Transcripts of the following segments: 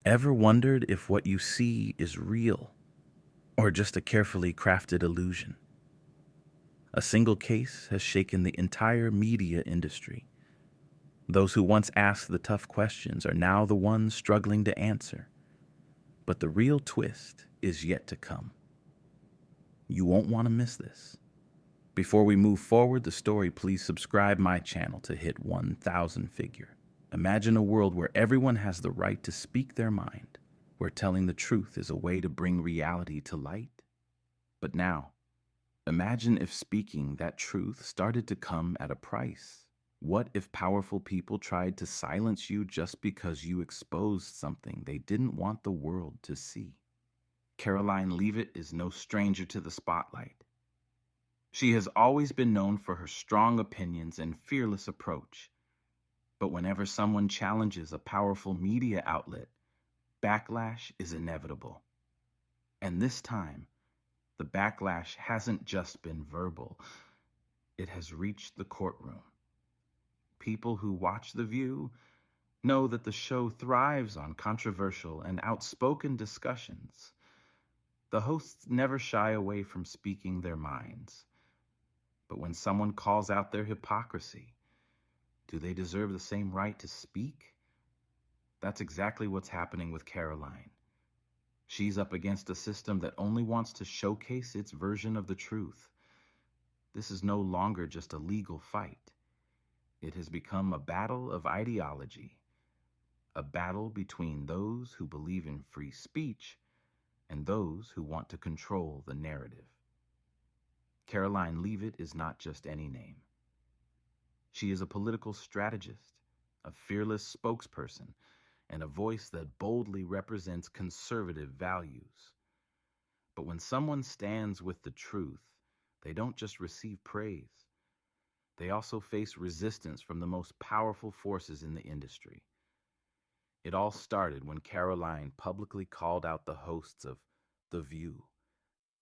Ever wondered if what you see is real or just a carefully crafted illusion? A single case has shaken the entire media industry. Those who once asked the tough questions are now the ones struggling to answer. But the real twist is yet to come. You won't want to miss this. Before we move forward the story, please subscribe my channel to hit 1,000 figure. Imagine a world where everyone has the right to speak their mind, where telling the truth is a way to bring reality to light. But now, imagine if speaking that truth started to come at a price. What if powerful people tried to silence you just because you exposed something they didn't want the world to see? Karoline Leavitt is no stranger to the spotlight. She has always been known for her strong opinions and fearless approach. But whenever someone challenges a powerful media outlet, backlash is inevitable. And this time, the backlash hasn't just been verbal. It has reached the courtroom. People who watch The View know that the show thrives on controversial and outspoken discussions. The hosts never shy away from speaking their minds. But when someone calls out their hypocrisy, do they deserve the same right to speak? That's exactly what's happening with Karoline. She's up against a system that only wants to showcase its version of the truth. This is no longer just a legal fight. It has become a battle of ideology, a battle between those who believe in free speech and those who want to control the narrative. Karoline Leavitt is not just any name. She is a political strategist, a fearless spokesperson, and a voice that boldly represents conservative values. But when someone stands with the truth, they don't just receive praise. They also face resistance from the most powerful forces in the industry. It all started when Karoline publicly called out the hosts of The View.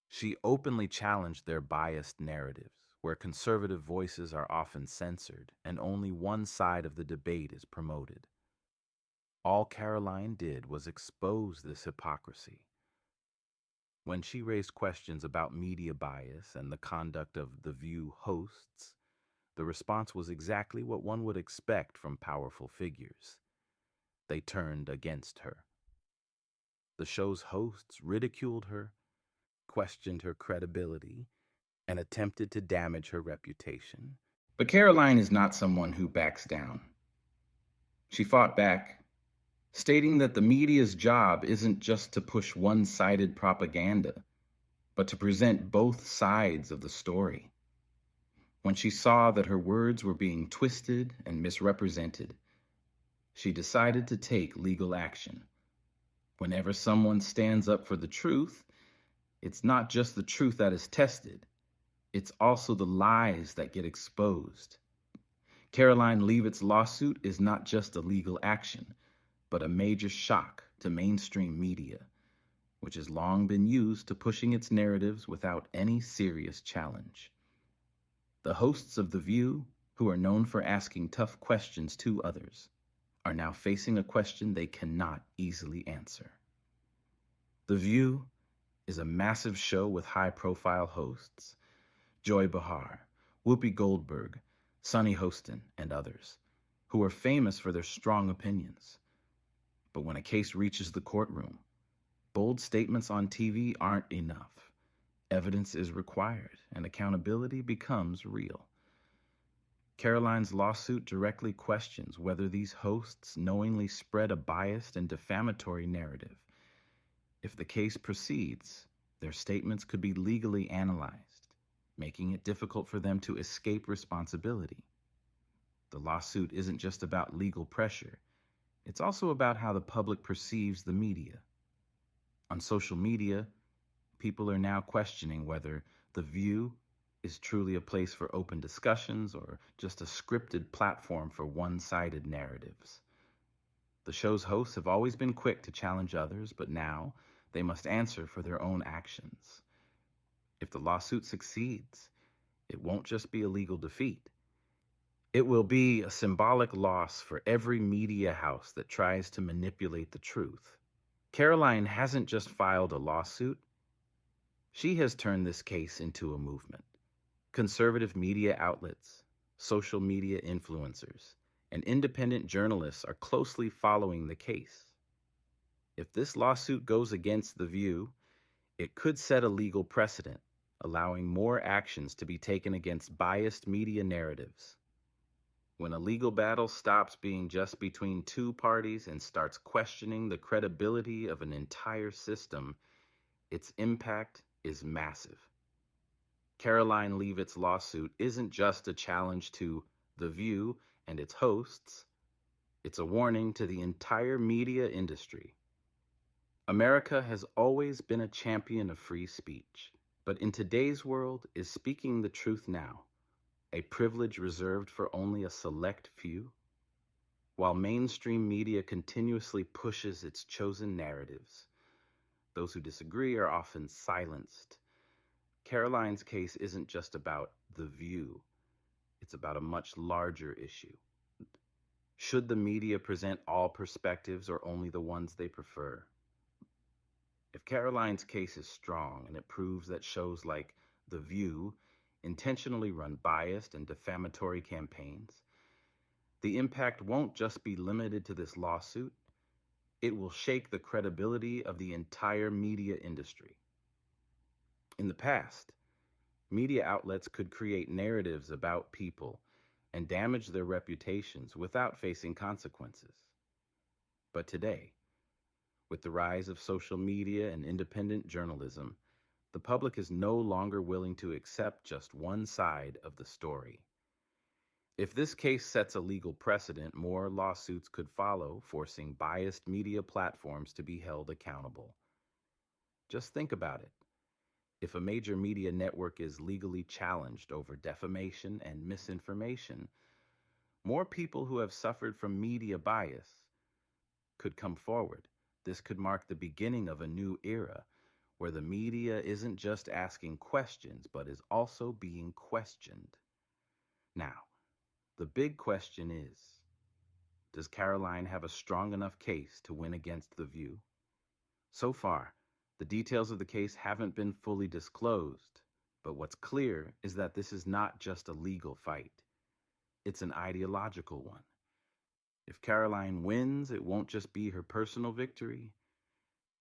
She openly challenged their biased narratives, where conservative voices are often censored and only one side of the debate is promoted. All Karoline did was expose this hypocrisy. When she raised questions about media bias and the conduct of The View hosts, the response was exactly what one would expect from powerful figures. They turned against her. The show's hosts ridiculed her, questioned her credibility, and attempted to damage her reputation. But Karoline is not someone who backs down. She fought back, stating that the media's job isn't just to push one-sided propaganda, but to present both sides of the story. When she saw that her words were being twisted and misrepresented, she decided to take legal action. Whenever someone stands up for the truth, it's not just the truth that is tested, it's also the lies that get exposed. Karoline Leavitt's lawsuit is not just a legal action, but a major shock to mainstream media, which has long been used to pushing its narratives without any serious challenge. The hosts of The View, who are known for asking tough questions to others, are now facing a question they cannot easily answer. The View is a massive show with high-profile hosts, Joy Behar, Whoopi Goldberg, Sunny Hostin, and others, who are famous for their strong opinions. But when a case reaches the courtroom, bold statements on TV aren't enough. Evidence is required, and accountability becomes real. Karoline's lawsuit directly questions whether these hosts knowingly spread a biased and defamatory narrative. If the case proceeds, their statements could be legally analyzed, making it difficult for them to escape responsibility. The lawsuit isn't just about legal pressure, it's also about how the public perceives the media. On social media, people are now questioning whether The View is truly a place for open discussions or just a scripted platform for one-sided narratives. The show's hosts have always been quick to challenge others, but now they must answer for their own actions. If the lawsuit succeeds, it won't just be a legal defeat. It will be a symbolic loss for every media house that tries to manipulate the truth. Karoline hasn't just filed a lawsuit, she has turned this case into a movement. Conservative media outlets, social media influencers, and independent journalists are closely following the case. If this lawsuit goes against The View, it could set a legal precedent, allowing more actions to be taken against biased media narratives. When a legal battle stops being just between two parties and starts questioning the credibility of an entire system, its impact is massive. Karoline Leavitt's lawsuit isn't just a challenge to The View and its hosts, it's a warning to the entire media industry. America has always been a champion of free speech, but in today's world, is speaking the truth now a privilege reserved for only a select few? While mainstream media continuously pushes its chosen narratives, those who disagree are often silenced. Karoline's case isn't just about The View, it's about a much larger issue. Should the media present all perspectives or only the ones they prefer? If Karoline's case is strong and it proves that shows like The View intentionally run biased and defamatory campaigns, the impact won't just be limited to this lawsuit, it will shake the credibility of the entire media industry. In the past, media outlets could create narratives about people and damage their reputations without facing consequences. But today, with the rise of social media and independent journalism, the public is no longer willing to accept just one side of the story. If this case sets a legal precedent, more lawsuits could follow, forcing biased media platforms to be held accountable. Just think about it. If a major media network is legally challenged over defamation and misinformation, more people who have suffered from media bias could come forward. This could mark the beginning of a new era where the media isn't just asking questions, but is also being questioned. Now, the big question is, does Karoline have a strong enough case to win against The View? So far, the details of the case haven't been fully disclosed, but what's clear is that this is not just a legal fight. It's an ideological one. If Karoline wins, it won't just be her personal victory.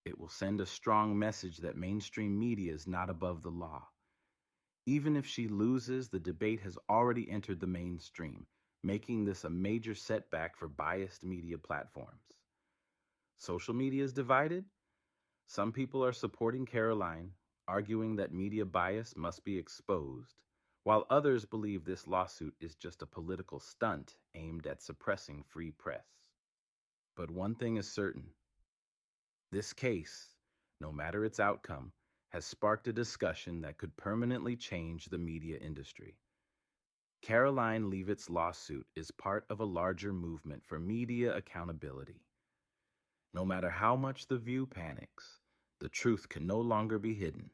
It will send a strong message that mainstream media is not above the law. Even if she loses, the debate has already entered the mainstream, making this a major setback for biased media platforms. Social media is divided. Some people are supporting Karoline, arguing that media bias must be exposed, while others believe this lawsuit is just a political stunt aimed at suppressing free press. But one thing is certain. This case, no matter its outcome, has sparked a discussion that could permanently change the media industry. Karoline Leavitt's lawsuit is part of a larger movement for media accountability. No matter how much The View panics, the truth can no longer be hidden.